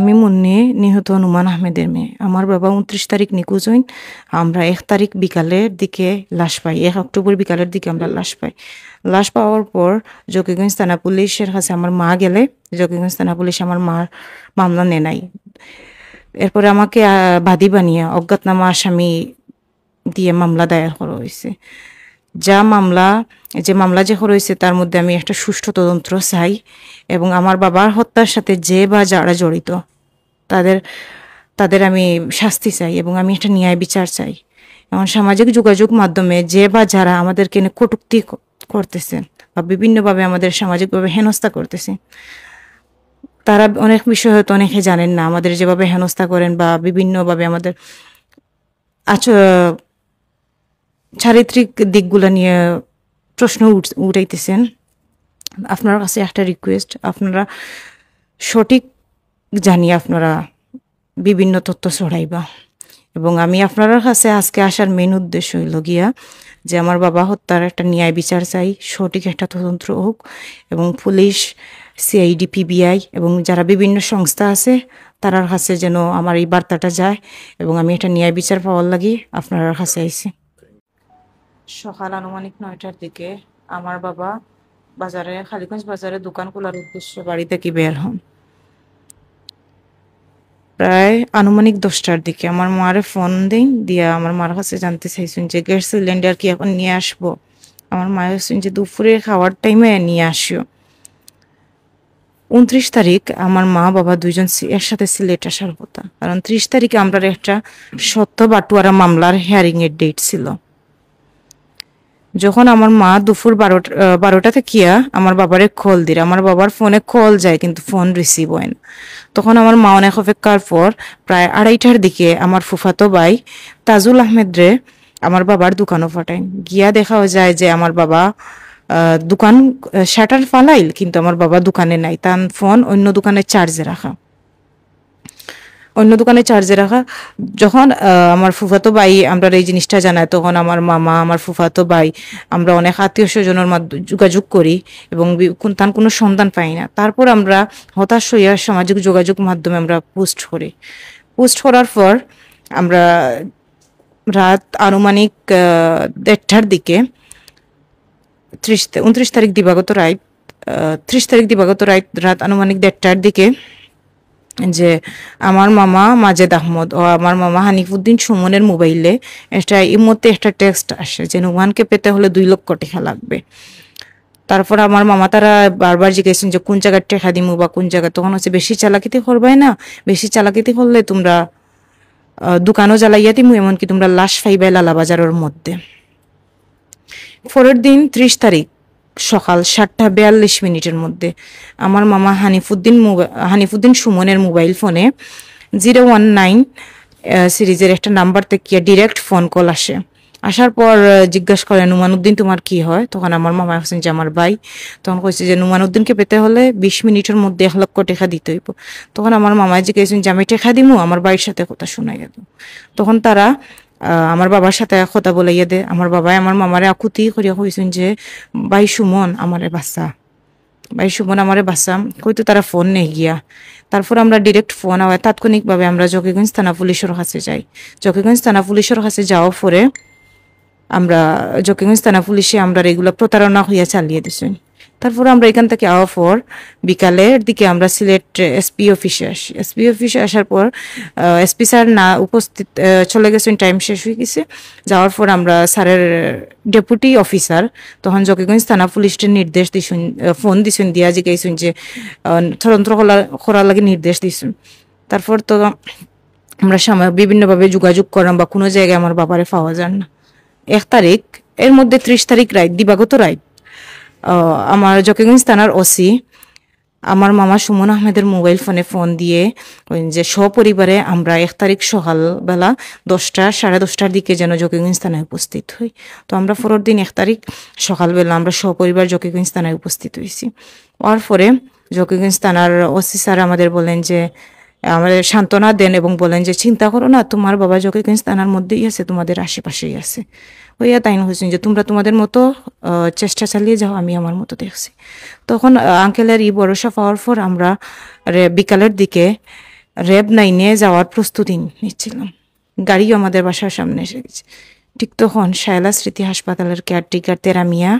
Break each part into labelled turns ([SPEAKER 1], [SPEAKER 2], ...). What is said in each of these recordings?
[SPEAKER 1] আমি মুন্নি নিহত নুমান আহমেদের মেয়ে। আমার বাবা 29 তারিখ নিখোঁজ হইন। আমরা 1 তারিখ বিকালের দিকে লাশ পাই। 1 অক্টোবর বিকালের দিকে আমরা লাশ পাই। লাশ পাওয়ার পর জকিগঞ্জ থানা পুলিশের কাছে আমার মা গেলে জকিগঞ্জ থানা পুলিশ আমার মার মামলা নেয় নাই। এরপরে আমাকে বাদী বানিয়ে অজ্ঞাতনামা আসামি দিয়ে মামলা দায়ের করা হয়েছে। যে মামলা যে হয়েছে তার মধ্যে আমি একটা সুষ্ঠু তদন্ত চাই এবং আমার বাবার হত্যার সাথে যে বা যারা জড়িত তাদের আমি শাস্তি চাই এবং আমি একটা ন্যায় বিচার চাই। এবং সামাজিক যোগাযোগ মাধ্যমে যে বা যারা আমাদেরকে কটূক্তি করতেছেন বা বিভিন্নভাবে আমাদের সামাজিকভাবে হেনস্থা করতেছে, তারা অনেক বিষয় হয়তো অনেকে জানেন না। আমাদের যেভাবে হেনস্থা করেন বা বিভিন্নভাবে আমাদের চারিত্রিক দিকগুলো নিয়ে প্রশ্ন উঠাইতেছেন। আপনার কাছে একটা রিকোয়েস্ট, আপনারা সঠিক জানিয়ে আপনারা বিভিন্ন তথ্য ছড়াইবা। এবং আমি আপনার কাছে আজকে আসার মেন উদ্দেশ্য হইল গিয়া যে আমার বাবা হত্যার একটা ন্যায় বিচার চাই, সঠিক একটা তদন্ত হোক এবং পুলিশ, সিআইডি, পিবিআই এবং যারা বিভিন্ন সংস্থা আছে তারার কাছে যেন আমার এই বার্তাটা যায় এবং আমি একটা ন্যায় বিচার পাওয়ার লাগি আপনার কাছে আইছি। সকাল আনুমানিক 9টার দিকে আমার বাবা খালিগঞ্জ বাজারে দোকান খোলার উদ্দেশ্যে বাড়ি থেকে বের হন। প্রায় আনুমানিক 10টার দিকে আমার মারে ফোন দিয়া আমার মার কাছে জানতে চাইছেন যে গ্যাস সিলিন্ডার কি এখন নিয়ে আসবো। আমার মা হচ্ছেন যে দুপুরে খাওয়ার টাইমে নিয়ে আসিও। 29 তারিখ আমার মা বাবা দুইজন একসাথে সিলেট আসার কথা, কারণ 30 তারিখে আমরা একটা সত্য বাটুয়ারা মামলার হিয়ারিং এর ডেট ছিল। যখন আমার মা দুপুর 12টাতে কিয়া আমার বাবারে কল দিল, আমার বাবার ফোনে কল যায় কিন্তু ফোন রিসিভ হয় না। তখন আমার মা অনেক অপেক্ষার পর প্রায় 2:30টার দিকে আমার ফুফাতো ভাই তাজুল আহমেদ রে আমার বাবার দোকানও ফাটাই গিয়া দেখা যায় যে আমার বাবা দোকান শাটার ফালাইল কিন্তু আমার বাবা দোকানে নাই, তার ফোন অন্য দোকানে চার্জে রাখা। যখন আমার ফুফাতো ভাই আমরা এই জিনিসটা জানাই, তখন আমার মামা, আমার ফুফাতো ভাই, আমরা অনেক আত্মীয় স্বজনের মাধ্যমে যোগাযোগ করি এবং তার কোনো সন্ধান পাই না। তারপর আমরা হতাশ হইয়া সামাজিক যোগাযোগ মাধ্যমে আমরা পোস্ট করার পর আমরা রাত আনুমানিক 1:30টার দিকে 29 তারিখ দিবাগত রাত আনুমানিক 1:30টার দিকে যে আমার মামা মাজেদ আহমদ ও আমার মামা হানিফুদ্দিন সুমনের মোবাইলে এই মুহূর্তে একটা টেক্সট আসে যে নুমানকে পেতে হলে 2 লক্ষ টাকা লাগবে। তারপর আমার মামা তারা বারবার জিজ্ঞেসেন যে কোন জায়গায় টাকা দিমু বা কোন জায়গায়। তখন হচ্ছে বেশি চালাকিতে করবাই না, বেশি চালাকিতে করলে তোমরা দোকানও জ্বালাইয়া দিমু, এমনকি তোমরা লাশ পাইবাই লালা বাজারের মধ্যে। পরের দিন 30 তারিখ সকাল 7:42 মধ্যে আমার মামা হানিফুদ্দিন সুমনের মোবাইল ফোনে 019 সিরিজের একটা নাম্বার থেকে ডিরেক্ট ফোন কল আসে। আসার পর জিজ্ঞাসা করেন নুমানুদ্দিন তোমার কি হয়। তখন আমার মামা হোসেন যে আমার ভাই। তখন কইছে যে নুমানুদ্দিনকে পেতে হলে 20 মিনিটের মধ্যে 1 লক্ষ টাকা দিতে হইব। তখন আমার মামা জিজ্ঞেসেন যে আমি টাকা দিমু, আমার ভাইয়ের সাথে কথা শোনা গেল। তখন তারা আমার বাবার সাথে কথা বলাইয়া দে। আমার বাবাই আমার মামারে আকুতি করিয়া কইছেন যে ভাই সুমন আমারে বাসা কইতো তারা ফোন নেই গিয়া। তারপর আমরা ডিরেক্ট ফোন হয় তাৎক্ষণিকভাবে আমরা জকিগঞ্জ থানা পুলিশের কাছে যাই। জকিগঞ্জ থানা পুলিশের কাছে যাওয়ার পরে আমরা জকিগঞ্জ থানা পুলিশে আমরা রেগুলার প্রতারণা হইয়া চালিয়ে দিছি। তারপর আমরা এখান থেকে আওয়ার পর বিকালের দিকে আমরা সিলেট এসপি অফিসে আসার পর এসপি স্যার না উপস্থিত চলে গেছেন, টাইম শেষ হয়ে গেছে। যাওয়ার পর আমরা স্যারের ডেপুটি অফিসার তখন জকিগঞ্জ থানা পুলিশের নির্দেশ দিছেন, ফোন দিছেন দিয়া জিজ্ঞাসেন যে তদন্ত করার লাগে নির্দেশ দিছেন। তারপর তো আমরা বিভিন্নভাবে যোগাযোগ করলাম বা কোনো জায়গায় আমার বাবারে পাওয়া যান না। 1 তারিখ এর মধ্যে 30 তারিখ দিবাগত রাত আমার জকিগঞ্জ থানার ওসি আমার মামা সুমন আহমেদের মোবাইল ফোনে ফোন দিয়ে যে সপরিবারে আমরা 1 তারিখ সকালবেলা 10:30টার দিকে যেন জকিগঞ্জ থানায় উপস্থিত হই। তো আমরা পরের দিন 1 তারিখ সকালবেলা আমরা সপরিবার জকিগঞ্জ থানায় উপস্থিত হয়েছি। হওয়ার পরে জকিগঞ্জ থানার ওসি স্যার আমাদের বলেন যে আমাদের সান্ত্বনা দেন এবং বলেন যে চিন্তা করো না, তোমার বাবা জকিগঞ্জ থানার মধ্যেই আছে, তোমাদের আশেপাশেই আছে। হইয়া তাই হয়েছেন যে তোমরা তোমাদের মতো চেষ্টা চালিয়ে যাও, আমি আমার মতো দেখছি। তখন আঙ্কেলের ভরসা পাওয়ার পর আমরা বিকালের দিকে র্যাব নাইনে যাওয়ার প্রস্তুতি নিচ্ছিলাম। গাড়িও আমাদের বাসার সামনে এসে গেছে। ঠিক তখন শায়লা স্মৃতি হাসপাতালের কেয়ারটেকার তেরা মিয়া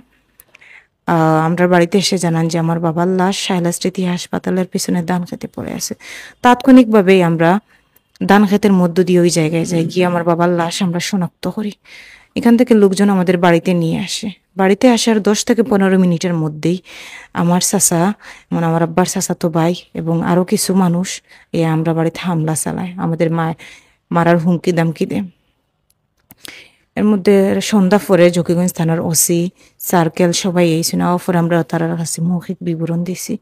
[SPEAKER 1] আমরা বাড়িতে এসে জানান যে আমার বাবার লাশ শায়লা স্মৃতি হাসপাতালের পিছনে ধান খেতে পড়ে আছে। তাৎক্ষণিকভাবেই আমরা ধান খেতের মধ্য দিয়ে ওই জায়গায় যাই, গিয়ে আমার বাবার লাশ আমরা শনাক্ত করি। এখান থেকে লোকজন আমাদের বাড়িতে নিয়ে আসে। বাড়িতে আসার 10 থেকে 15 মিনিটের মধ্যেই আমার চাচা, মানে আমার আব্বার চাচাতো ভাই এবং আরও কিছু মানুষ আমরা বাড়িতে হামলা চালায়, আমাদের মারার হুমকি দামকি দেয়। এর মধ্যে সন্ধ্যা পরে জকিগঞ্জ থানার ওসি সার্কেল সবাই এই শুনে আমরা তার কাছে মৌখিক বিবরণ দিছি।